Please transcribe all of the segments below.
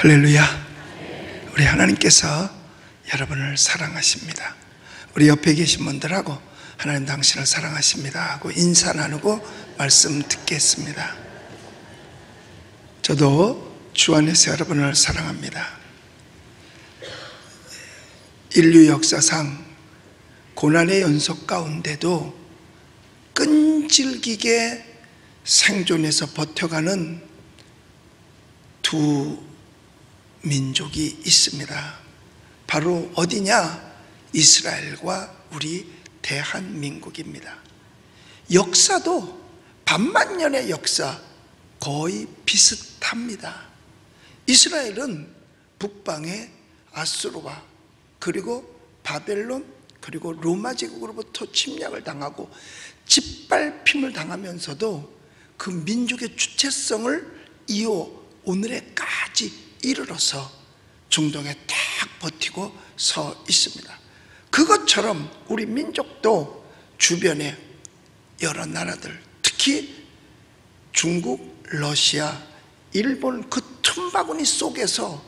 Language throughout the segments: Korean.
할렐루야. 우리 하나님께서 여러분을 사랑하십니다. 우리 옆에 계신 분들하고 하나님 당신을 사랑하십니다 하고 인사 나누고 말씀 듣겠습니다. 저도 주 안에서 여러분을 사랑합니다. 인류 역사상 고난의 연속 가운데도 끈질기게 생존해서 버텨가는 두 민족이 있습니다. 바로 어디냐? 이스라엘과 우리 대한민국입니다. 역사도 반만년의 역사 거의 비슷합니다. 이스라엘은 북방의 아수르와 그리고 바벨론 그리고 로마 제국으로부터 침략을 당하고 짓밟힘을 당하면서도 그 민족의 주체성을 이어 오늘에까지 이르러서 중동에 딱 버티고 서 있습니다. 그것처럼 우리 민족도 주변에 여러 나라들, 특히 중국, 러시아, 일본 그 틈바구니 속에서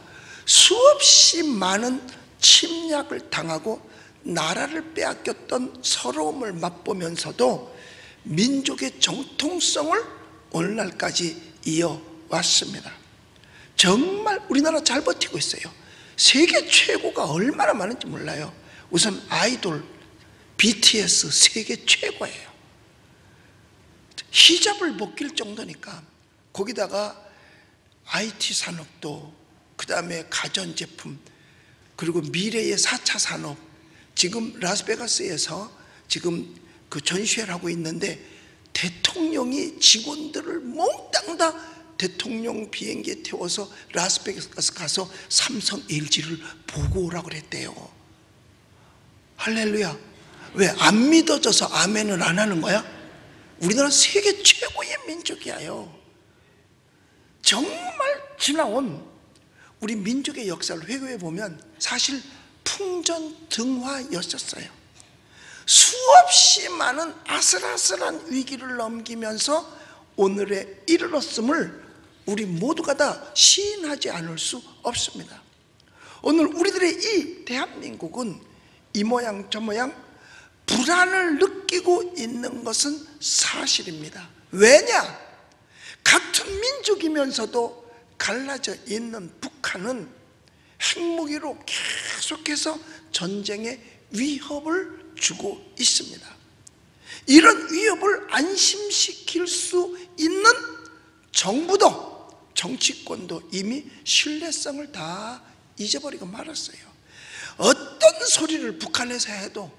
수없이 많은 침략을 당하고 나라를 빼앗겼던 서러움을 맛보면서도 민족의 정통성을 오늘날까지 이어왔습니다. 정말 우리나라 잘 버티고 있어요. 세계 최고가 얼마나 많은지 몰라요. 우선 아이돌 BTS 세계 최고예요. 히잡을 벗길 정도니까 거기다가 IT 산업도, 그 다음에 가전제품, 그리고 미래의 4차 산업, 지금 라스베가스에서 지금 그 전시회를 하고 있는데 대통령이 직원들을 몽땅 다 대통령 비행기에 태워서 라스베가스 가서 삼성 LG를 보고 오라고 그랬대요. 할렐루야. 왜? 안 믿어져서 아멘을 안 하는 거야? 우리나라 세계 최고의 민족이에요. 정말 지나온 우리 민족의 역사를 회고해 보면 사실 풍전등화였었어요. 수없이 많은 아슬아슬한 위기를 넘기면서 오늘에 이르렀음을 우리 모두가 다 시인하지 않을 수 없습니다. 오늘 우리들의 이 대한민국은 이 모양 저 모양 불안을 느끼고 있는 것은 사실입니다. 왜냐? 같은 민족이면서도 갈라져 있는 북한은 핵무기로 계속해서 전쟁의 위협을 주고 있습니다. 이런 위협을 안심시킬 수 있는 정부도, 정치권도 이미 신뢰성을 다 잊어버리고 말았어요. 어떤 소리를 북한에서 해도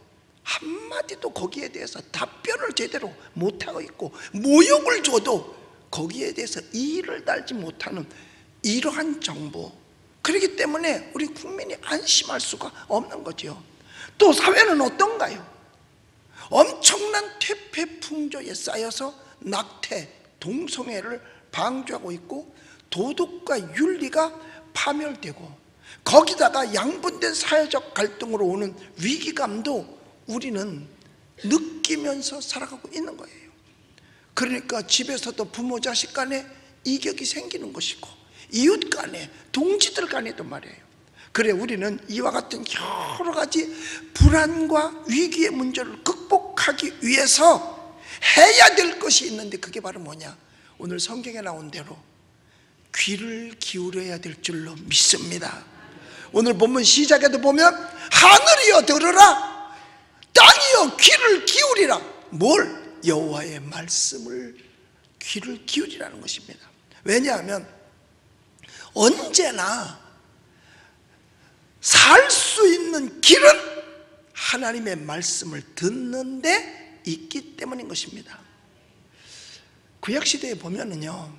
한마디도 거기에 대해서 답변을 제대로 못하고 있고, 모욕을 줘도 거기에 대해서 이의를 달지 못하는 이러한 정부, 그렇기 때문에 우리 국민이 안심할 수가 없는 거죠. 또 사회는 어떤가요? 엄청난 퇴폐풍조에 쌓여서 낙태, 동성애를 방조하고 있고 도덕과 윤리가 파멸되고, 거기다가 양분된 사회적 갈등으로 오는 위기감도 우리는 느끼면서 살아가고 있는 거예요. 그러니까 집에서도 부모 자식 간에 이격이 생기는 것이고, 이웃 간에, 동지들 간에도 말이에요. 그래, 우리는 이와 같은 여러 가지 불안과 위기의 문제를 극복하기 위해서 해야 될 것이 있는데, 그게 바로 뭐냐? 오늘 성경에 나온 대로 귀를 기울여야 될 줄로 믿습니다. 오늘 본문 시작에도 보면 하늘이여 들으라, 땅이여 귀를 기울이라. 뭘? 여호와의 말씀을 귀를 기울이라는 것입니다. 왜냐하면 언제나 살 수 있는 길은 하나님의 말씀을 듣는 데 있기 때문인 것입니다. 구약시대에 보면은요,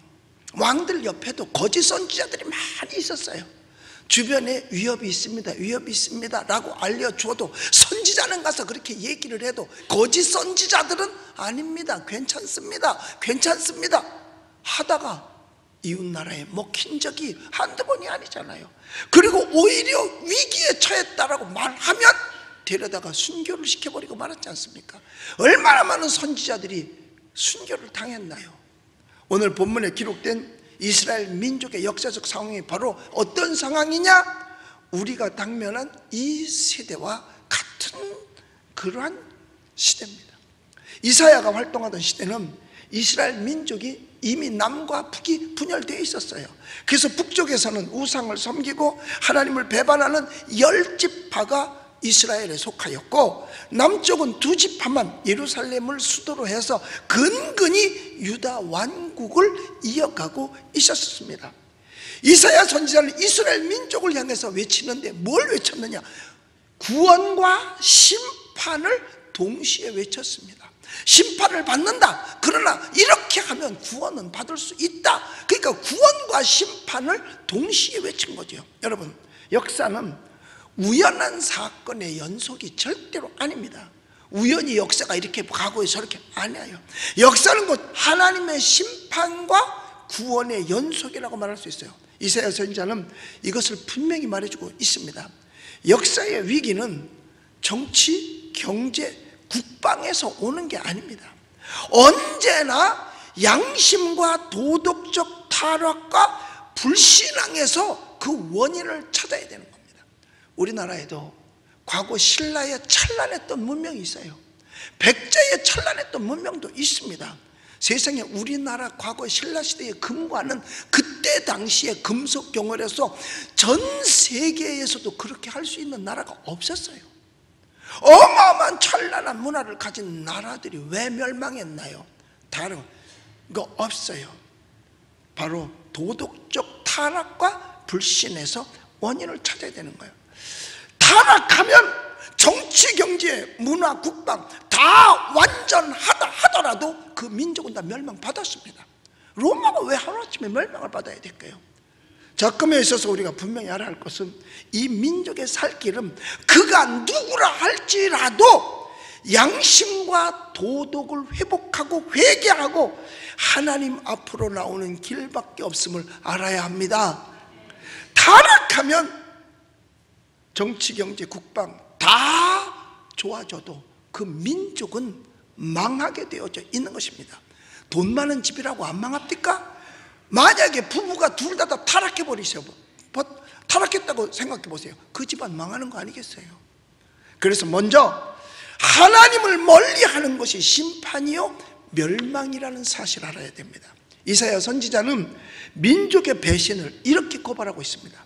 왕들 옆에도 거짓 선지자들이 많이 있었어요. 주변에 위협이 있습니다, 위협이 있습니다 라고 알려줘도 선지자는 가서 그렇게 얘기를 해도 거짓 선지자들은 아닙니다, 괜찮습니다, 괜찮습니다 하다가 이웃나라에 먹힌 적이 한두 번이 아니잖아요. 그리고 오히려 위기에 처했다라고 말하면 데려다가 순교를 시켜버리고 말았지 않습니까? 얼마나 많은 선지자들이 순교를 당했나요? 오늘 본문에 기록된 이스라엘 민족의 역사적 상황이 바로 어떤 상황이냐? 우리가 당면한 이 세대와 같은 그러한 시대입니다. 이사야가 활동하던 시대는 이스라엘 민족이 이미 남과 북이 분열되어 있었어요. 그래서 북쪽에서는 우상을 섬기고 하나님을 배반하는 10지파가 이스라엘에 속하였고, 남쪽은 2지파만 예루살렘을 수도로 해서 근근히 유다 왕국을 이어가고 있었습니다. 이사야 선지자는 이스라엘 민족을 향해서 외치는데 뭘 외쳤느냐? 구원과 심판을 동시에 외쳤습니다. 심판을 받는다. 그러나 이렇게 하면 구원은 받을 수 있다. 그러니까 구원과 심판을 동시에 외친 거죠. 여러분, 역사는 우연한 사건의 연속이 절대로 아닙니다. 우연히 역사가 이렇게 가고 저렇게 아니에요. 역사는 곧 하나님의 심판과 구원의 연속이라고 말할 수 있어요. 이사야 선지자는 이것을 분명히 말해주고 있습니다. 역사의 위기는 정치, 경제, 국방에서 오는 게 아닙니다. 언제나 양심과 도덕적 타락과 불신앙에서 그 원인을 찾아야 되는 겁니다. 우리나라에도 과거 신라의 찬란했던 문명이 있어요. 백제의 찬란했던 문명도 있습니다. 세상에 우리나라 과거 신라시대의 금과는 그때 당시에 금속 경월에서 전 세계에서도 그렇게 할 수 있는 나라가 없었어요. 어마어마한 찬란한 문화를 가진 나라들이 왜 멸망했나요? 다른 거 없어요. 바로 도덕적 타락과 불신에서 원인을 찾아야 되는 거예요. 타락하면 정치, 경제, 문화, 국방 다 완전하다 하더라도 그 민족은 다 멸망받았습니다. 로마가 왜 하루아침에 멸망을 받아야 될까요? 작금에 있어서 우리가 분명히 알아야 할 것은 이 민족의 살 길은 그가 누구라 할지라도 양심과 도덕을 회복하고 회개하고 하나님 앞으로 나오는 길밖에 없음을 알아야 합니다. 타락하면 정치, 경제, 국방 다 좋아져도 그 민족은 망하게 되어져 있는 것입니다. 돈 많은 집이라고 안 망합니까? 만약에 부부가 둘 다 타락해버리세요. 타락했다고 생각해 보세요. 그 집안 망하는 거 아니겠어요? 그래서 먼저 하나님을 멀리하는 것이 심판이요 멸망이라는 사실을 알아야 됩니다. 이사야 선지자는 민족의 배신을 이렇게 고발하고 있습니다.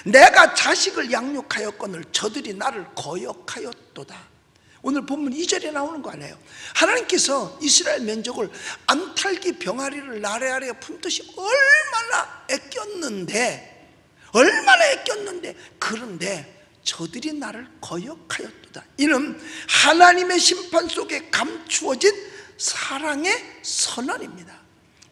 내가 자식을 양육하였거늘 저들이 나를 거역하였도다. 오늘 본문 2절에 나오는 거 아니에요? 하나님께서 이스라엘 민족을 암탈기 병아리를 나래 아래에 품듯이 얼마나 애꼈는데 그런데 저들이 나를 거역하였도다. 이는 하나님의 심판 속에 감추어진 사랑의 선언입니다.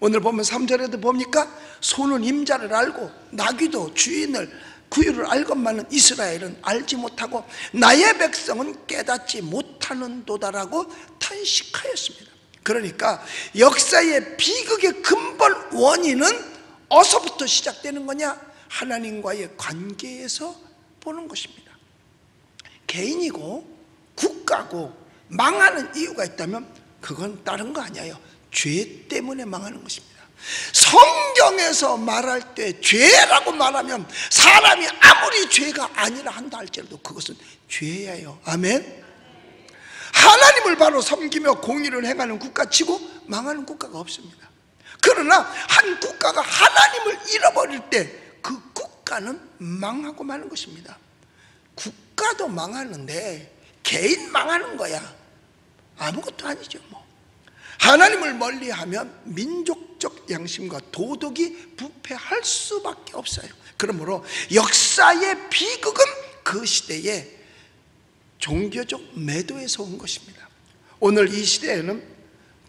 오늘 보면 3절에도 뭡니까? 소는 임자를 알고 나귀도 주인을 구유를 알건만은 이스라엘은 알지 못하고 나의 백성은 깨닫지 못하는도다라고 탄식하였습니다. 그러니까 역사의 비극의 근본 원인은 어디서부터 시작되는 거냐? 하나님과의 관계에서 보는 것입니다. 개인이고 국가고 망하는 이유가 있다면 그건 다른 거 아니에요. 죄 때문에 망하는 것입니다. 성경에서 말할 때 죄라고 말하면 사람이 아무리 죄가 아니라 한다 할지라도 그것은 죄예요. 아멘. 하나님을 바로 섬기며 공의를 행하는 국가치고 망하는 국가가 없습니다. 그러나 한 국가가 하나님을 잃어버릴 때 그 국가는 망하고 마는 것입니다. 국가도 망하는데 개인 망하는 거야 아무것도 아니죠. 하나님을 멀리하면 민족적 양심과 도덕이 부패할 수밖에 없어요. 그러므로 역사의 비극은 그 시대의 종교적 매도에서 온 것입니다. 오늘 이 시대에는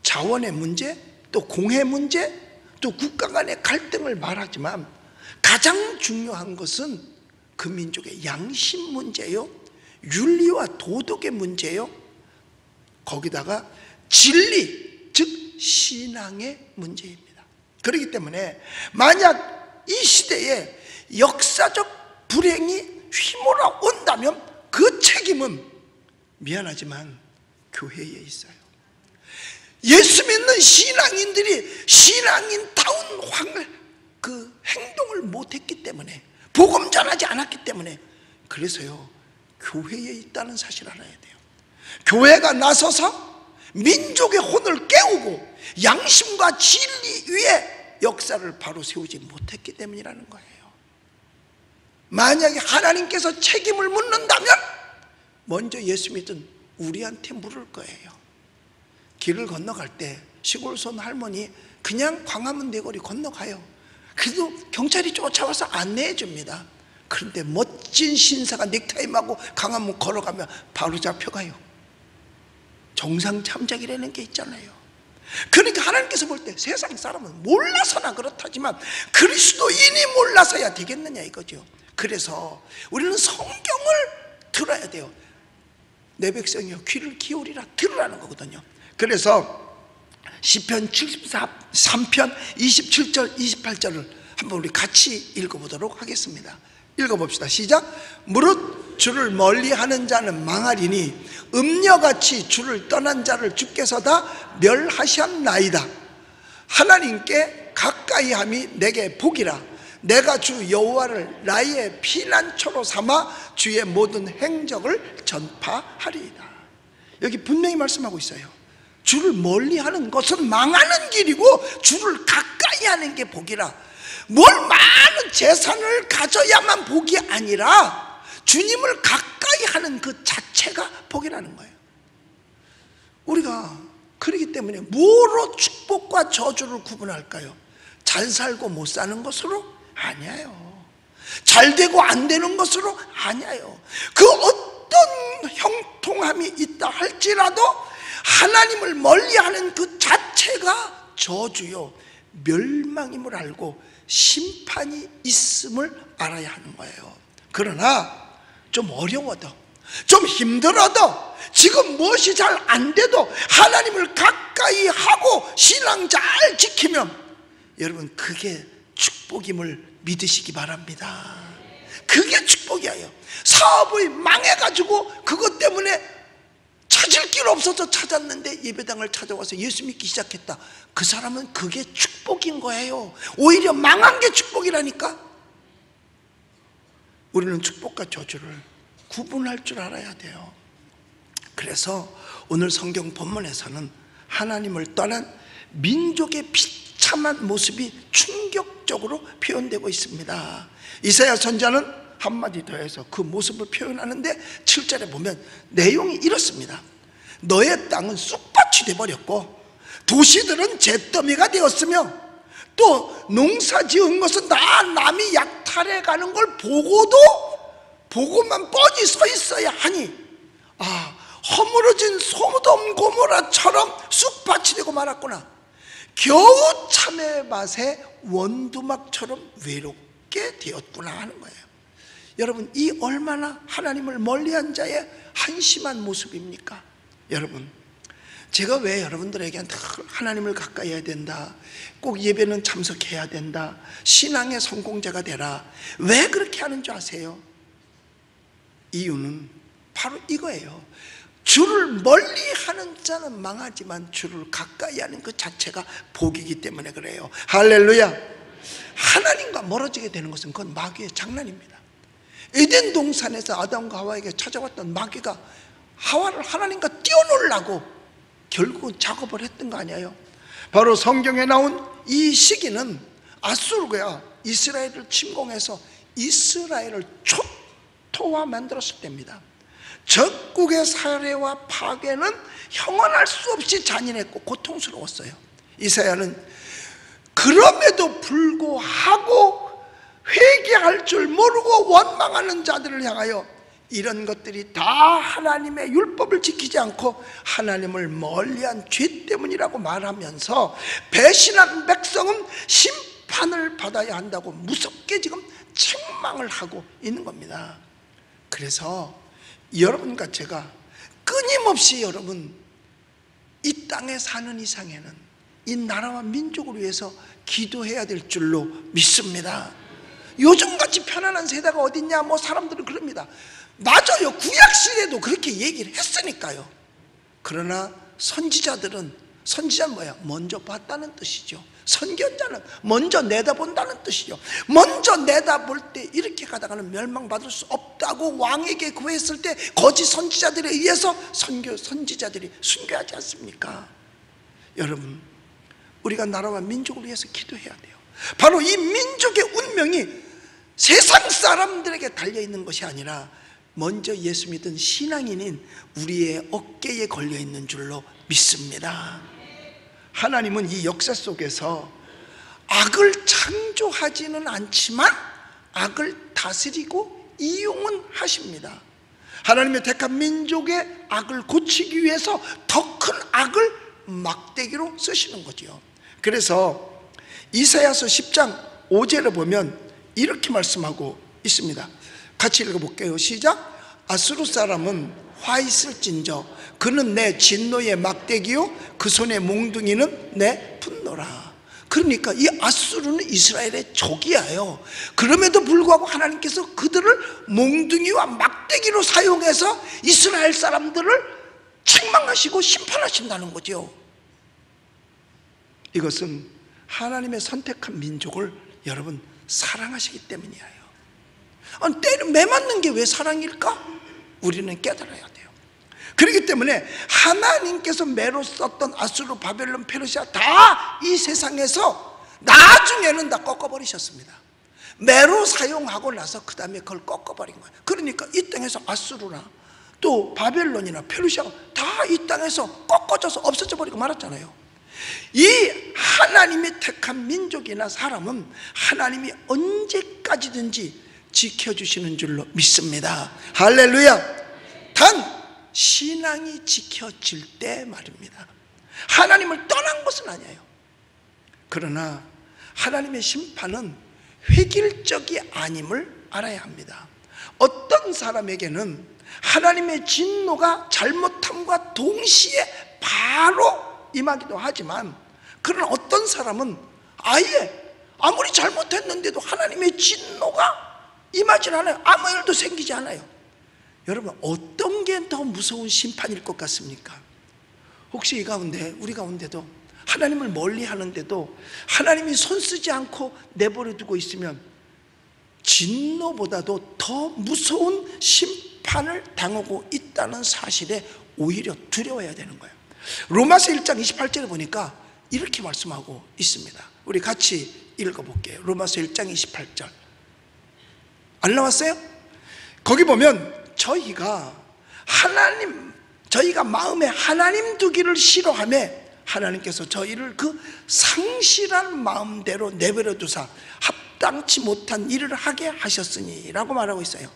자원의 문제, 또 공해 문제, 또 국가 간의 갈등을 말하지만 가장 중요한 것은 그 민족의 양심 문제요, 윤리와 도덕의 문제요, 거기다가 진리, 즉 신앙의 문제입니다. 그렇기 때문에 만약 이 시대에 역사적 불행이 휘몰아 온다면 그 책임은 미안하지만 교회에 있어요. 예수 믿는 신앙인들이 신앙인다운 그 행동을 못했기 때문에, 복음 전하지 않았기 때문에, 그래서요 교회에 있다는 사실을 알아야 돼요. 교회가 나서서 민족의 혼을 깨우고 양심과 진리 위에 역사를 바로 세우지 못했기 때문이라는 거예요. 만약에 하나님께서 책임을 묻는다면 먼저 예수 믿은 우리한테 물을 거예요. 길을 건너갈 때 시골손 할머니 그냥 광화문 내거리 건너가요. 그래도 경찰이 쫓아와서 안내해 줍니다. 그런데 멋진 신사가 넥타이마고 광화문 걸어가면 바로 잡혀가요. 정상 참작이라는 게 있잖아요. 그러니까 하나님께서 볼 때 세상 사람은 몰라서나 그렇다지만 그리스도인이 몰라서야 되겠느냐 이거죠. 그래서 우리는 성경을 들어야 돼요. 내 백성이여 귀를 기울이라 들으라는 거거든요. 그래서 시편 73편 27절 28절을 한번 우리 같이 읽어보도록 하겠습니다. 읽어봅시다. 시작. 무릇 주를 멀리하는 자는 망하리니 음녀같이 주를 떠난 자를 주께서 다 멸하셨나이다. 하나님께 가까이함이 내게 복이라. 내가 주 여호와를 나의 피난처로 삼아 주의 모든 행적을 전파하리이다. 여기 분명히 말씀하고 있어요. 주를 멀리하는 것은 망하는 길이고 주를 가까이 하는 게 복이라. 뭘 많은 재산을 가져야만 복이 아니라 주님을 가까이 하는 그 자체가 복이라는 거예요. 우리가 그렇기 때문에 뭐로 축복과 저주를 구분할까요? 잘 살고 못 사는 것으로? 아니에요. 잘 되고 안 되는 것으로? 아니에요. 그 어떤 형통함이 있다 할지라도 하나님을 멀리하는 그 자체가 저주요 멸망임을 알고 심판이 있음을 알아야 하는 거예요. 그러나 좀 어려워도, 좀 힘들어도, 지금 무엇이 잘 안 돼도 하나님을 가까이 하고 신앙 잘 지키면 여러분 그게 축복임을 믿으시기 바랍니다. 그게 축복이에요. 사업이 망해가지고 그것 때문에 찾을 길 없어서 찾았는데 예배당을 찾아와서 예수 믿기 시작했다. 그 사람은 그게 축복인 거예요. 오히려 망한 게 축복이라니까. 우리는 축복과 저주를 구분할 줄 알아야 돼요. 그래서 오늘 성경 본문에서는 하나님을 떠난 민족의 비참한 모습이 충격적으로 표현되고 있습니다. 이사야 선지자는 한마디 더해서 그 모습을 표현하는데 7절에 보면 내용이 이렇습니다. 너의 땅은 쑥밭이 되어버렸고 도시들은 잿더미가 되었으며 또 농사 지은 것은 다 남이 약탈해 가는 걸 보고만 뻔히 서 있어야 하니 허물어진 소돔 고모라처럼 쑥밭이 되고 말았구나. 겨우 참외밭의 원두막처럼 외롭게 되었구나 하는 거예요. 여러분 이 얼마나 하나님을 멀리한 자의 한심한 모습입니까? 여러분 제가 왜 여러분들에게 하나님을 가까이 해야 된다, 꼭 예배는 참석해야 된다, 신앙의 성공자가 되라, 왜 그렇게 하는 줄 아세요? 이유는 바로 이거예요. 주를 멀리하는 자는 망하지만 주를 가까이 하는 그 자체가 복이기 때문에 그래요. 할렐루야. 하나님과 멀어지게 되는 것은 그건 마귀의 장난입니다. 에덴 동산에서 아담과 하와에게 찾아왔던 마귀가 하와를 하나님과 띄워놓으려고 결국은 작업을 했던 거 아니에요? 바로 성경에 나온 이 시기는 아수르가 이스라엘을 침공해서 이스라엘을 초토화 만들었을 때입니다. 적국의 살해와 파괴는 형언할 수 없이 잔인했고 고통스러웠어요. 이사야는 그럼에도 불구하고 회개할 줄 모르고 원망하는 자들을 향하여 이런 것들이 다 하나님의 율법을 지키지 않고 하나님을 멀리한 죄 때문이라고 말하면서 배신한 백성은 심판을 받아야 한다고 무섭게 지금 책망을 하고 있는 겁니다. 그래서 여러분과 제가 끊임없이 여러분 이 땅에 사는 이상에는 이 나라와 민족을 위해서 기도해야 될 줄로 믿습니다. 요즘같이 편안한 세대가 어딨냐 뭐 사람들은 그럽니다. 맞아요. 구약시대도 그렇게 얘기를 했으니까요. 그러나 선지자는 뭐야? 먼저 봤다는 뜻이죠. 선견자는 먼저 내다본다는 뜻이죠. 먼저 내다볼 때 이렇게 가다가는 멸망받을 수 없다고 왕에게 구했을 때 거짓 선지자들에 의해서 선지자들이 순교하지 않습니까? 여러분, 우리가 나라와 민족을 위해서 기도해야 돼요. 바로 이 민족의 운명이 세상 사람들에게 달려있는 것이 아니라 먼저 예수 믿은 신앙인인 우리의 어깨에 걸려있는 줄로 믿습니다. 하나님은 이 역사 속에서 악을 창조하지는 않지만 악을 다스리고 이용은 하십니다. 하나님의 택한 민족의 악을 고치기 위해서 더 큰 악을 막대기로 쓰시는 거죠. 그래서 이사야서 10장 5절에 보면 이렇게 말씀하고 있습니다. 같이 읽어볼게요. 시작. 아수르 사람은 화 있을진저 그는 내 진노의 막대기요 그 손의 몽둥이는 내 분노라. 그러니까 이 아수르는 이스라엘의 적이에요. 그럼에도 불구하고 하나님께서 그들을 몽둥이와 막대기로 사용해서 이스라엘 사람들을 책망하시고 심판하신다는 거죠. 이것은 하나님의 선택한 민족을 여러분 사랑하시기 때문이에요. 때를 매맞는 게 왜 사랑일까? 우리는 깨달아야 돼요. 그렇기 때문에 하나님께서 매로 썼던 아수르, 바벨론, 페르시아 다 이 세상에서 나중에는 다 꺾어버리셨습니다. 매로 사용하고 나서 그 다음에 그걸 꺾어버린 거예요. 그러니까 이 땅에서 아수르나 또 바벨론이나 페르시아가 다 이 땅에서 꺾어져서 없어져 버리고 말았잖아요. 이 하나님이 택한 민족이나 사람은 하나님이 언제까지든지 지켜주시는 줄로 믿습니다. 할렐루야. 단 신앙이 지켜질 때 말입니다. 하나님을 떠난 것은 아니에요. 그러나 하나님의 심판은 획일적이 아님을 알아야 합니다. 어떤 사람에게는 하나님의 진노가 잘못함과 동시에 바로 임하기도 하지만, 그러나 어떤 사람은 아예 아무리 잘못했는데도 하나님의 진노가 임하지 않아요. 아무 일도 생기지 않아요. 여러분, 어떤 게 더 무서운 심판일 것 같습니까? 혹시 이 가운데, 우리 가운데도 하나님을 멀리 하는데도 하나님이 손쓰지 않고 내버려 두고 있으면 진노보다도 더 무서운 심판을 당하고 있다는 사실에 오히려 두려워야 되는 거예요. 로마서 1장 28절에 보니까 이렇게 말씀하고 있습니다. 우리 같이 읽어볼게요. 로마서 1장 28절 안 나왔어요? 거기 보면 저희가 마음에 하나님 두기를 싫어하며 하나님께서 저희를 그 상실한 마음대로 내버려 두사 합당치 못한 일을 하게 하셨으니 라고 말하고 있어요.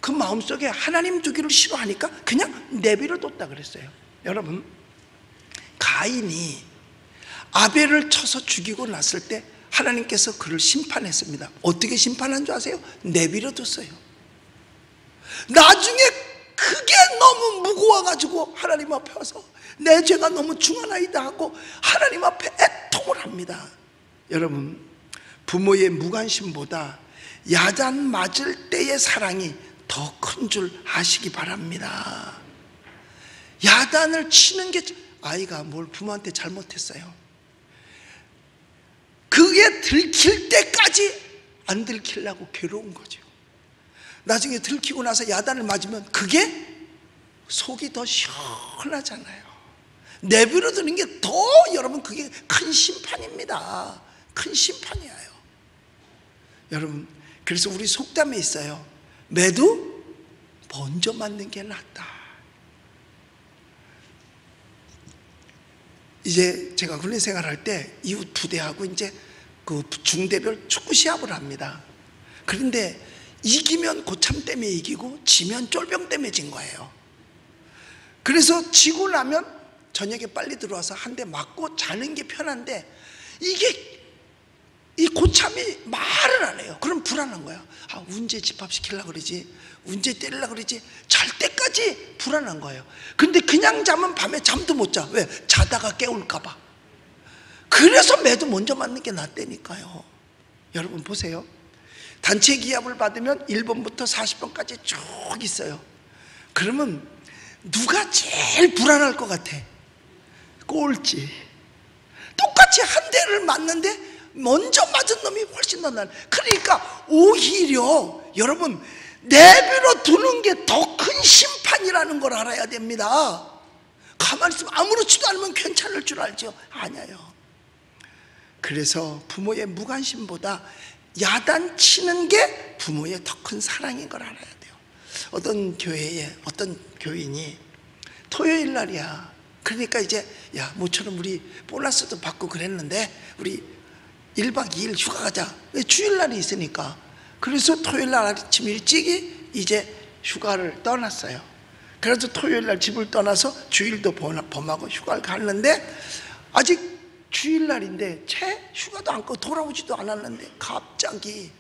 그 마음속에 하나님 두기를 싫어하니까 그냥 내버려 뒀다 그랬어요. 여러분, 가인이 아벨을 쳐서 죽이고 났을 때 하나님께서 그를 심판했습니다. 어떻게 심판한 줄 아세요? 내버려 뒀어요. 나중에 그게 너무 무거워가지고 하나님 앞에 와서 내 죄가 너무 중하나이다 하고 하나님 앞에 애통을 합니다. 여러분, 부모의 무관심보다 야단 맞을 때의 사랑이 더 큰 줄 아시기 바랍니다. 야단을 치는 게, 아이가 뭘 부모한테 잘못했어요. 그게 들킬 때까지 안 들키려고 괴로운 거죠. 나중에 들키고 나서 야단을 맞으면 그게 속이 더 시원하잖아요. 내버려 두는 게 더, 여러분, 그게 큰 심판입니다. 큰 심판이에요. 여러분, 그래서 우리 속담에 있어요. 매도 먼저 맞는 게 낫다. 이제 제가 훈련 생활할 때 이웃 부대하고 이제 그 중대별 축구 시합을 합니다. 그런데 이기면 고참 때문에 이기고 지면 쫄병 때문에 진 거예요. 그래서 지고 나면 저녁에 빨리 들어와서 한 대 맞고 자는 게 편한데, 이게 이 고참이 말을 안 해요. 그럼 불안한 거야. 아, 언제 집합시키려고 그러지? 언제 때리려고 그러지? 잘 때까지 불안한 거예요. 근데 그냥 자면 밤에 잠도 못 자. 왜? 자다가 깨울까 봐. 그래서 매도 먼저 맞는 게 낫다니까요. 여러분 보세요. 단체 기합을 받으면 1번부터 40번까지 쭉 있어요. 그러면 누가 제일 불안할 것 같아? 꼴찌. 똑같이 한 대를 맞는데 먼저 맞은 놈이 훨씬 더 날. 그러니까 오히려 여러분 내버려 두는 게 더 큰 심판이라는 걸 알아야 됩니다. 가만히 있으면 아무렇지도 않으면 괜찮을 줄 알죠? 아니에요. 그래서 부모의 무관심보다 야단치는 게 부모의 더 큰 사랑인 걸 알아야 돼요. 어떤 교회에 어떤 교인이 토요일 날이야. 그러니까 이제 야 모처럼 우리 보너스도 받고 그랬는데 우리 1박 2일 휴가 가자. 주일날이 있으니까. 그래서 토요일날 아침 일찍이 이제 휴가를 떠났어요. 그래서 토요일날 집을 떠나서 주일도 범하고 휴가를 갔는데 아직 주일날인데 채 휴가도 안 가고 돌아오지도 않았는데 갑자기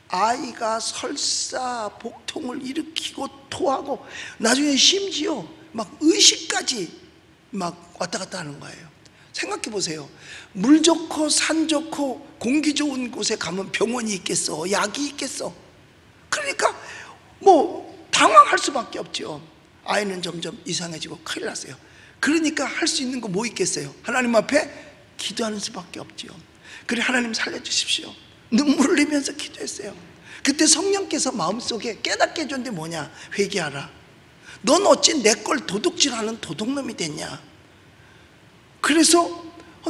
아이가 설사 복통을 일으키고 토하고 나중에 심지어 막 의식까지 막 왔다 갔다 하는 거예요. 생각해 보세요. 물 좋고 산 좋고 공기 좋은 곳에 가면 병원이 있겠어? 약이 있겠어? 그러니까 뭐 당황할 수밖에 없죠. 아이는 점점 이상해지고 큰일 났어요. 그러니까 할 수 있는 거 뭐 있겠어요? 하나님 앞에 기도하는 수밖에 없죠. 그래 하나님 살려주십시오. 눈물을 흘리면서 기도했어요. 그때 성령께서 마음속에 깨닫게 해준 게 뭐냐? 회개하라. 넌 어찌 내 걸 도둑질하는 도둑놈이 됐냐? 그래서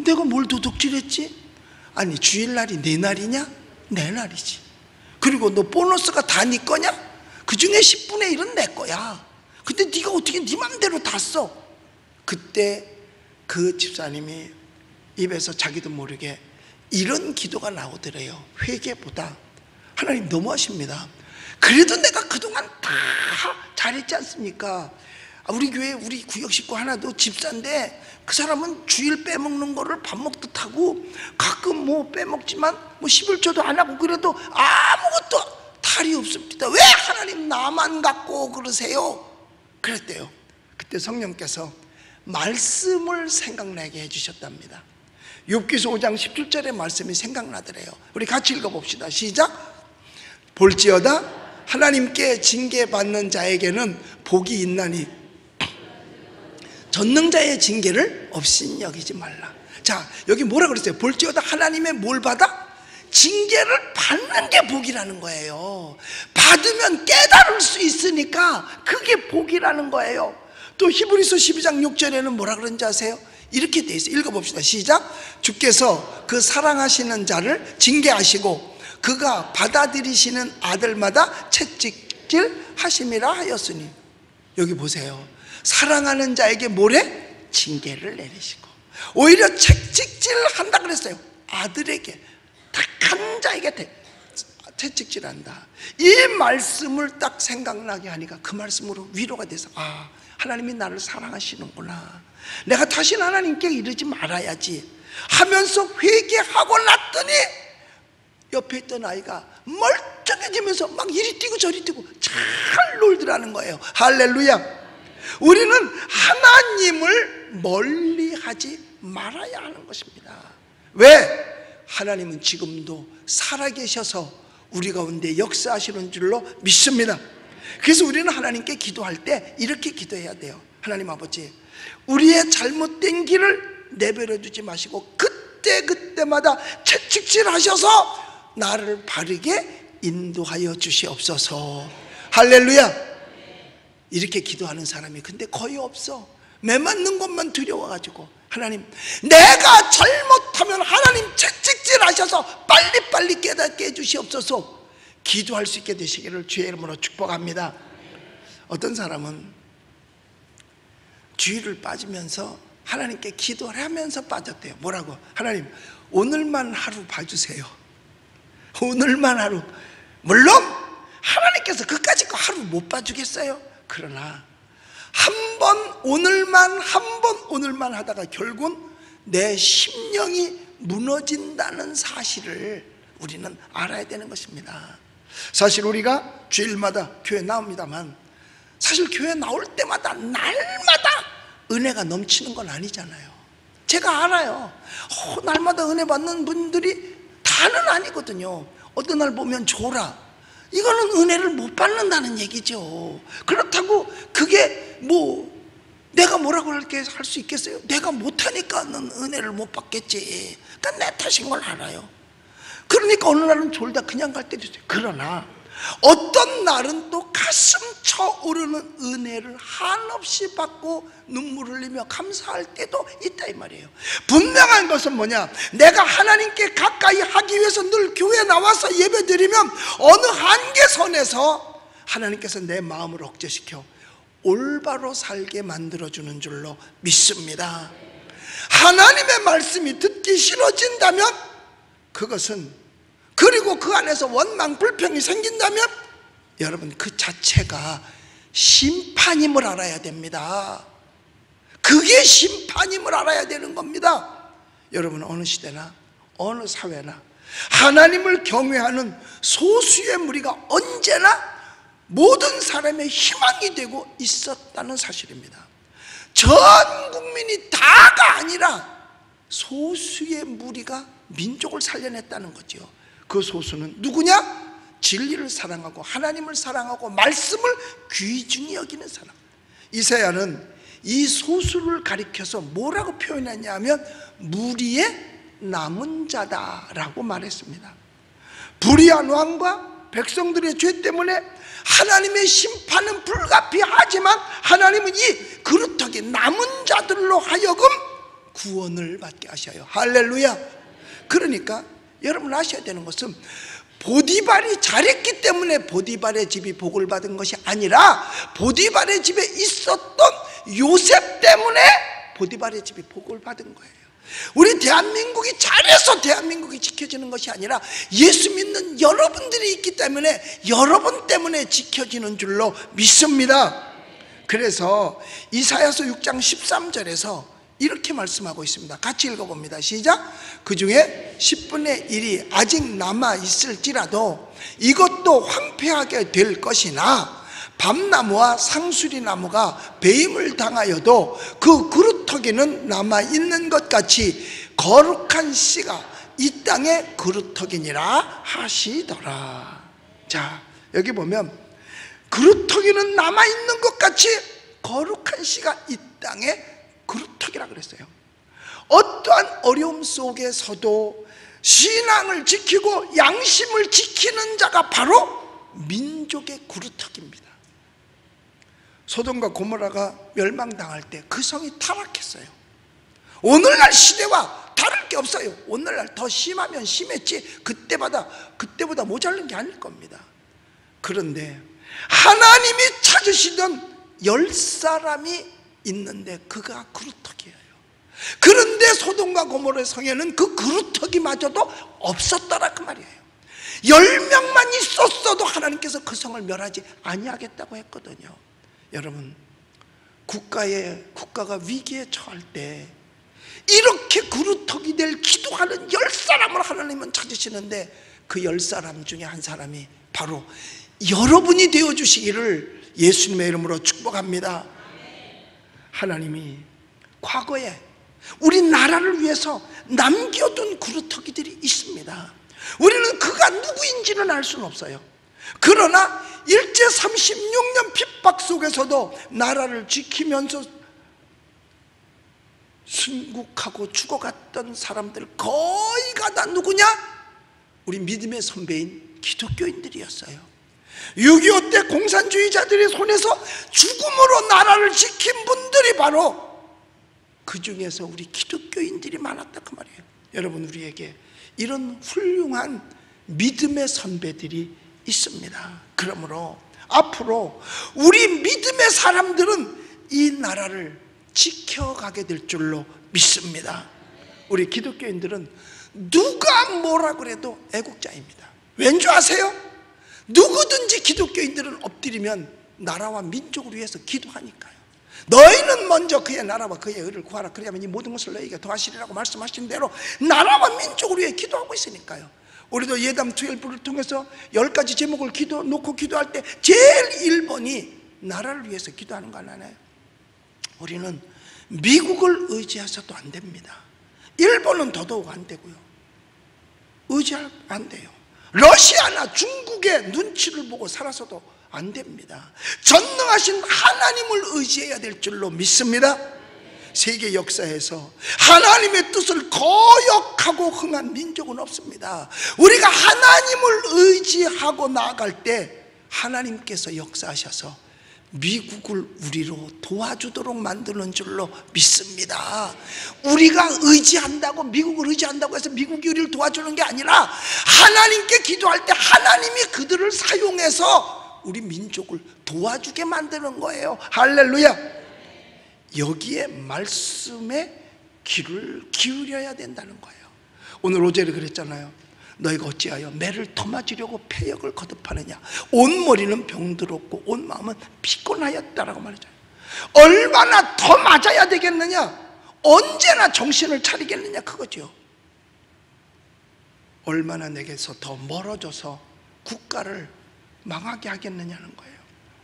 내가 뭘 도둑질했지? 아니 주일날이 내 날이냐? 내 날이지. 그리고 너 보너스가 다 네 거냐? 그 중에 10분의 1은 내 거야. 근데 네가 어떻게 네 맘대로 다 써? 그때 그 집사님이 입에서 자기도 모르게 이런 기도가 나오더래요. 회개보다 하나님 너무하십니다. 그래도 내가 그동안 다 잘했지 않습니까? 우리 교회 우리 구역 식구 하나도 집사인데 그 사람은 주일 빼먹는 거를 밥 먹듯 하고 가끔 뭐 빼먹지만 뭐 11조도 안 하고 그래도 아무것도 탈이 없습니다. 왜 하나님 나만 갖고 그러세요? 그랬대요. 그때 성령께서 말씀을 생각나게 해주셨답니다. 욥기서 5장 17절의 말씀이 생각나더래요. 우리 같이 읽어봅시다. 시작. 볼지어다 하나님께 징계받는 자에게는 복이 있나니 전능자의 징계를 없인 여기지 말라. 자 여기 뭐라 그랬어요? 볼지어다 하나님의 뭘 받아? 징계를 받는 게 복이라는 거예요. 받으면 깨달을 수 있으니까 그게 복이라는 거예요. 또 히브리서 12장 6절에는 뭐라 그런지 아세요? 이렇게 돼 있어요. 읽어봅시다. 시작. 주께서 그 사랑하시는 자를 징계하시고 그가 받아들이시는 아들마다 채찍질 하심이라 하였으니. 여기 보세요. 사랑하는 자에게 뭐래? 징계를 내리시고 오히려 채찍질 한다 그랬어요. 아들에게 택한 자에게 채찍질한다. 이 말씀을 딱 생각나게 하니까 그 말씀으로 위로가 돼서 아 하나님이 나를 사랑하시는구나. 내가 다시는 하나님께 이러지 말아야지 하면서 회개하고 났더니 옆에 있던 아이가 멀쩡해지면서 막 이리 뛰고 저리 뛰고 잘 놀더라는 거예요. 할렐루야. 우리는 하나님을 멀리하지 말아야 하는 것입니다. 왜? 하나님은 지금도 살아계셔서 우리 가운데 역사하시는 줄로 믿습니다. 그래서 우리는 하나님께 기도할 때 이렇게 기도해야 돼요. 하나님 아버지, 우리의 잘못된 길을 내버려 두지 마시고 그때마다 채찍질 하셔서 나를 바르게 인도하여 주시옵소서. 할렐루야. 이렇게 기도하는 사람이 근데 거의 없어. 매 맞는 것만 두려워가지고 하나님 내가 잘못하면 하나님 채찍질 하셔서 빨리빨리 깨닫게 해주시옵소서. 기도할 수 있게 되시기를 주의 이름으로 축복합니다. 어떤 사람은 주일을 빠지면서 하나님께 기도를 하면서 빠졌대요. 뭐라고? 하나님 오늘만 하루 봐주세요. 오늘만 하루. 물론 하나님께서 그까짓 거 하루 못 봐주겠어요. 그러나 오늘만 하다가 결국은 내 심령이 무너진다는 사실을 우리는 알아야 되는 것입니다. 사실 우리가 주일마다 교회 나옵니다만 사실 교회 나올 때마다 날마다 은혜가 넘치는 건 아니잖아요. 제가 알아요. 날마다 은혜 받는 분들이 다는 아니거든요. 어떤 날 보면 줘라, 이거는 은혜를 못 받는다는 얘기죠. 그렇다고 그게 뭐 내가 뭐라고 할 수 있겠어요? 내가 못하니까 넌 은혜를 못 받겠지. 그러니까 내 탓인 걸 알아요. 그러니까 어느 날은 졸다 그냥 갈 때도 있어요. 그러나 어떤 날은 또 가슴 쳐오르는 은혜를 한없이 받고 눈물 흘리며 감사할 때도 있다 이 말이에요. 분명한 것은 뭐냐? 내가 하나님께 가까이 하기 위해서 늘 교회에 나와서 예배드리면 어느 한계선에서 하나님께서 내 마음을 억제시켜 올바로 살게 만들어주는 줄로 믿습니다. 하나님의 말씀이 듣기 싫어진다면 그것은, 그리고 그 안에서 원망 불평이 생긴다면 여러분 그 자체가 심판임을 알아야 됩니다. 그게 심판임을 알아야 되는 겁니다. 여러분 어느 시대나 어느 사회나 하나님을 경외하는 소수의 무리가 언제나 모든 사람의 희망이 되고 있었다는 사실입니다. 전 국민이 다가 아니라 소수의 무리가 민족을 살려냈다는 거죠. 그 소수는 누구냐? 진리를 사랑하고 하나님을 사랑하고 말씀을 귀중히 여기는 사람. 이사야는 이 소수를 가리켜서 뭐라고 표현했냐 하면 무리의 남은 자다라고 말했습니다. 불의한 왕과 백성들의 죄 때문에 하나님의 심판은 불가피하지만 하나님은 이 그루터기 남은 자들로 하여금 구원을 받게 하셔요. 할렐루야. 그러니까 여러분 아셔야 되는 것은 보디발이 잘했기 때문에 보디발의 집이 복을 받은 것이 아니라 보디발의 집에 있었던 요셉 때문에 보디발의 집이 복을 받은 거예요. 우리 대한민국이 잘해서 대한민국이 지켜지는 것이 아니라 예수 믿는 여러분들이 있기 때문에 여러분 때문에 지켜지는 줄로 믿습니다. 그래서 이사야서 6장 13절에서 이렇게 말씀하고 있습니다. 같이 읽어봅니다. 시작. 그 중에 10분의 1이 아직 남아 있을지라도 이것도 황폐하게 될 것이나 밤나무와 상수리나무가 배임을 당하여도 그 그루터기는 남아있는 것 같이 거룩한 씨가 이 땅의 그루터기니라 하시더라. 자, 여기 보면 그루터기는 남아있는 것 같이 거룩한 씨가 이 땅의 그루터기라 그랬어요. 어떠한 어려움 속에서도 신앙을 지키고 양심을 지키는 자가 바로 민족의 그루터기입니다. 소돔과 고모라가 멸망당할 때 그 성이 타락했어요. 오늘날 시대와 다를 게 없어요. 오늘날 더 심하면 심했지 그때보다 모자른 게 아닐 겁니다. 그런데 하나님이 찾으시던 10사람이 있는데 그가 그루터기예요. 그런데 소돔과 고모라의 성에는 그 그루터기마저도 없었더라 그 말이에요. 10명만 있었어도 하나님께서 그 성을 멸하지 아니하겠다고 했거든요. 여러분 국가가 위기에 처할 때 이렇게 그루터기 될 기도하는 10사람을 하나님은 찾으시는데 그 10사람 중에 한 사람이 바로 여러분이 되어주시기를 예수님의 이름으로 축복합니다. 하나님이 과거에 우리 나라를 위해서 남겨둔 그루터기들이 있습니다. 우리는 그가 누구인지는 알 수는 없어요. 그러나 일제 36년 핍박 속에서도 나라를 지키면서 순국하고 죽어갔던 사람들 거의가 다 누구냐? 우리 믿음의 선배인 기독교인들이었어요. 6.25 때 공산주의자들의 손에서 죽음으로 나라를 지킨 분들이 바로 그 중에서 우리 기독교인들이 많았다 그 말이에요. 여러분 우리에게 이런 훌륭한 믿음의 선배들이 있습니다. 그러므로 앞으로 우리 믿음의 사람들은 이 나라를 지켜가게 될 줄로 믿습니다. 우리 기독교인들은 누가 뭐라 그래도 애국자입니다. 왠 줄 아세요? 누구든지 기독교인들은 엎드리면 나라와 민족을 위해서 기도하니까요. 너희는 먼저 그의 나라와 그의 의를 구하라. 그래야만 이 모든 것을 너희에게 더하시리라고 말씀하신 대로 나라와 민족을 위해 기도하고 있으니까요. 우리도 예담 12를 통해서 10가지 제목을 놓고 기도할 때 제일 1번이 나라를 위해서 기도하는 거 아니에요? 우리는 미국을 의지해서도 안 됩니다. 일본은 더더욱 안 되고요. 의지하면 안 돼요. 러시아나 중국의 눈치를 보고 살아서도 안 됩니다. 전능하신 하나님을 의지해야 될 줄로 믿습니다. 세계 역사에서 하나님의 뜻을 거역하고 흥한 민족은 없습니다. 우리가 하나님을 의지하고 나아갈 때 하나님께서 역사하셔서 미국을 우리로 도와주도록 만드는 줄로 믿습니다. 우리가 의지한다고, 미국을 의지한다고 해서 미국이 우리를 도와주는 게 아니라 하나님께 기도할 때 하나님이 그들을 사용해서 우리 민족을 도와주게 만드는 거예요. 할렐루야. 여기에 말씀에 귀를 기울여야 된다는 거예요. 오늘 오제를 그랬잖아요. 너희가 어찌하여 매를 터맞으려고 패역을 거듭하느냐. 온 머리는 병들었고 온 마음은 피곤하였다라고 말했잖아요. 얼마나 더 맞아야 되겠느냐, 언제나 정신을 차리겠느냐, 그거죠. 얼마나 내게서 더 멀어져서 국가를 망하게 하겠느냐는 거예요.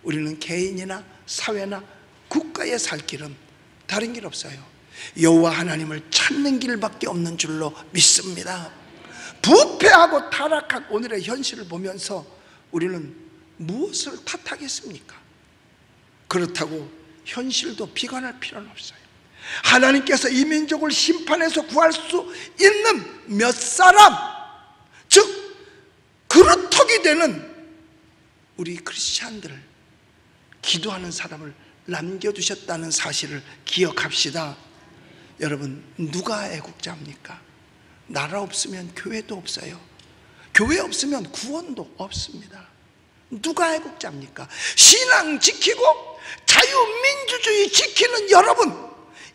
우리는 개인이나 사회나 국가에 살 길은 다른 길 없어요. 여호와 하나님을 찾는 길밖에 없는 줄로 믿습니다. 부패하고 타락한 오늘의 현실을 보면서 우리는 무엇을 탓하겠습니까? 그렇다고 현실도 비관할 필요는 없어요. 하나님께서 이 민족을 심판해서 구할 수 있는 몇 사람, 즉 그루터기 되는 우리 크리스찬들을, 기도하는 사람을 남겨두셨다는 사실을 기억합시다. 여러분, 누가 애국자입니까? 나라 없으면 교회도 없어요. 교회 없으면 구원도 없습니다. 누가 애국자입니까? 신앙 지키고 자유민주주의 지키는 여러분,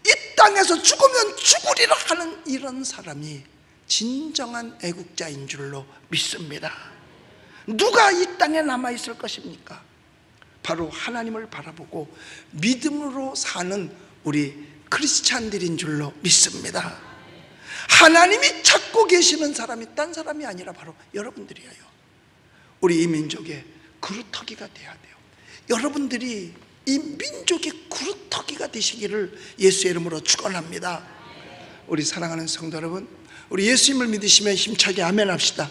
이 땅에서 죽으면 죽으리라 하는 이런 사람이 진정한 애국자인 줄로 믿습니다. 누가 이 땅에 남아있을 것입니까? 바로 하나님을 바라보고 믿음으로 사는 우리 크리스찬들인 줄로 믿습니다. 하나님이 찾고 계시는 사람이 딴 사람이 아니라 바로 여러분들이에요. 우리 이 민족의 그루터기가 돼야 돼요. 여러분들이 이 민족의 그루터기가 되시기를 예수의 이름으로 축원합니다. 우리 사랑하는 성도 여러분, 우리 예수님을 믿으시면 힘차게 아멘 합시다.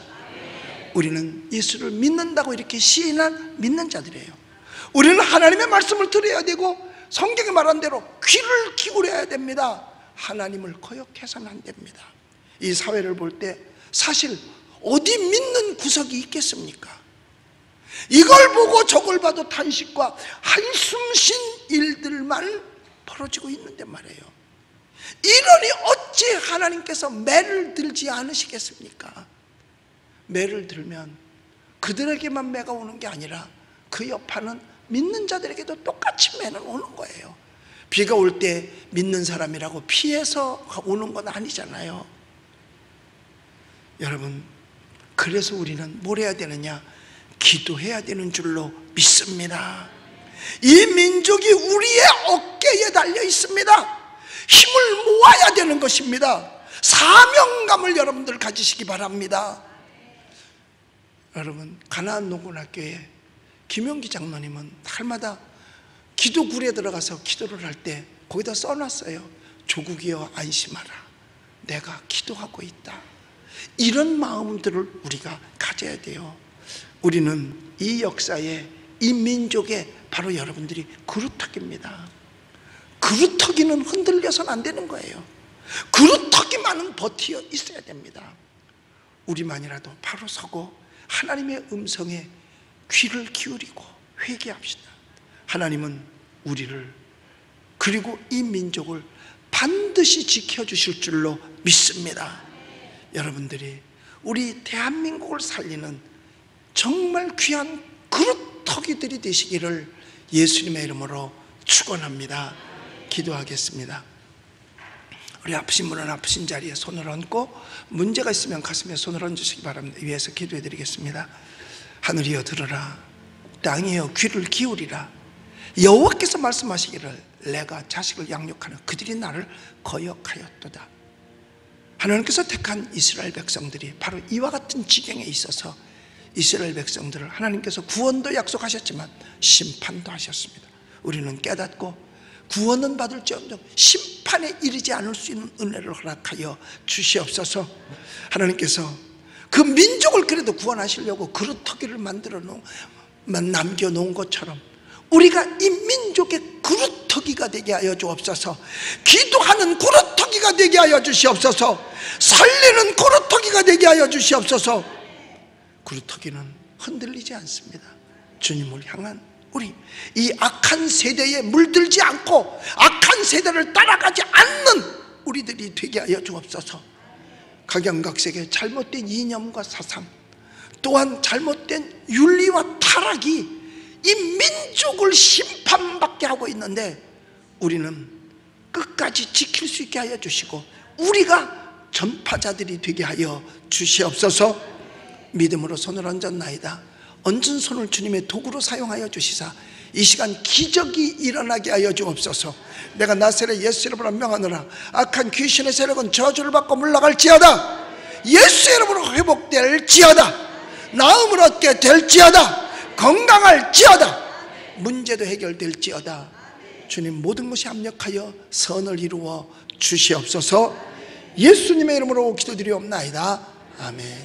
우리는 예수를 믿는다고 이렇게 시인한 믿는 자들이에요. 우리는 하나님의 말씀을 들어야 되고 성경이 말한 대로 귀를 기울여야 됩니다. 하나님을 거역해서는 안 됩니다. 이 사회를 볼 때 사실 어디 믿는 구석이 있겠습니까? 이걸 보고 저걸 봐도 탄식과 한숨 쉰 일들만 벌어지고 있는데 말이에요. 이러니 어찌 하나님께서 매를 들지 않으시겠습니까? 매를 들면 그들에게만 매가 오는 게 아니라 그 여파는 믿는 자들에게도 똑같이 매는 오는 거예요. 비가 올 때 믿는 사람이라고 피해서 오는 건 아니잖아요. 여러분, 그래서 우리는 뭘 해야 되느냐? 기도해야 되는 줄로 믿습니다. 이 민족이 우리의 어깨에 달려 있습니다. 힘을 모아야 되는 것입니다. 사명감을 여러분들 가지시기 바랍니다. 여러분, 가나안 농군학교에 김용기 장로님은 날마다 기도굴에 들어가서 기도를 할 때 거기다 써놨어요. 조국이여 안심하라, 내가 기도하고 있다. 이런 마음들을 우리가 가져야 돼요. 우리는 이 역사에, 이 민족에 바로 여러분들이 그루터기입니다. 그루터기는 흔들려서는 안 되는 거예요. 그루터기만은 버티어 있어야 됩니다. 우리만이라도 바로 서고 하나님의 음성에 귀를 기울이고 회개합시다. 하나님은 우리를, 그리고 이 민족을 반드시 지켜주실 줄로 믿습니다. 여러분들이 우리 대한민국을 살리는 정말 귀한 그루터기들이 되시기를 예수님의 이름으로 축원합니다. 기도하겠습니다. 우리 아프신 분은 아프신 자리에 손을 얹고, 문제가 있으면 가슴에 손을 얹으시기 바랍니다. 위에서 기도해 드리겠습니다. 하늘이여 들으라, 땅이여 귀를 기울이라. 여호와께서 말씀하시기를 내가 자식을 양육하는 그들이 나를 거역하였도다. 하나님께서 택한 이스라엘 백성들이 바로 이와 같은 지경에 있어서 이스라엘 백성들을 하나님께서 구원도 약속하셨지만 심판도 하셨습니다. 우리는 깨닫고 구원은 받을지언정 심판에 이르지 않을 수 있는 은혜를 허락하여 주시옵소서. 하나님께서 그 민족을 그래도 구원하시려고 그루터기를 만들어 놓은 남겨놓은 것처럼 우리가 이 민족의 그루터기가 되게 하여 주옵소서. 기도하는 그루터기가 되게 하여 주시옵소서. 살리는 그루터기가 되게 하여 주시옵소서. 그루터기는 흔들리지 않습니다. 주님을 향한 우리 이 악한 세대에 물들지 않고 악한 세대를 따라가지 않는 우리들이 되게 하여 주옵소서. 각양각색의 잘못된 이념과 사상, 또한 잘못된 윤리와 타락이 이 민족을 심판받게 하고 있는데 우리는 끝까지 지킬 수 있게 하여 주시고 우리가 전파자들이 되게 하여 주시옵소서. 믿음으로 손을 얹었나이다. 얹은 손을 주님의 도구로 사용하여 주시사 이 시간 기적이 일어나게 하여 주옵소서. 내가 나사렛 예수 이름으로 명하노라. 악한 귀신의 세력은 저주를 받고 물러갈지어다. 예수 이름으로 회복될지어다. 나음을 얻게 될지어다. 건강할지어다. 문제도 해결될지어다. 주님 모든 것이 합력하여 선을 이루어 주시옵소서. 예수님의 이름으로 기도드리옵나이다. 아멘.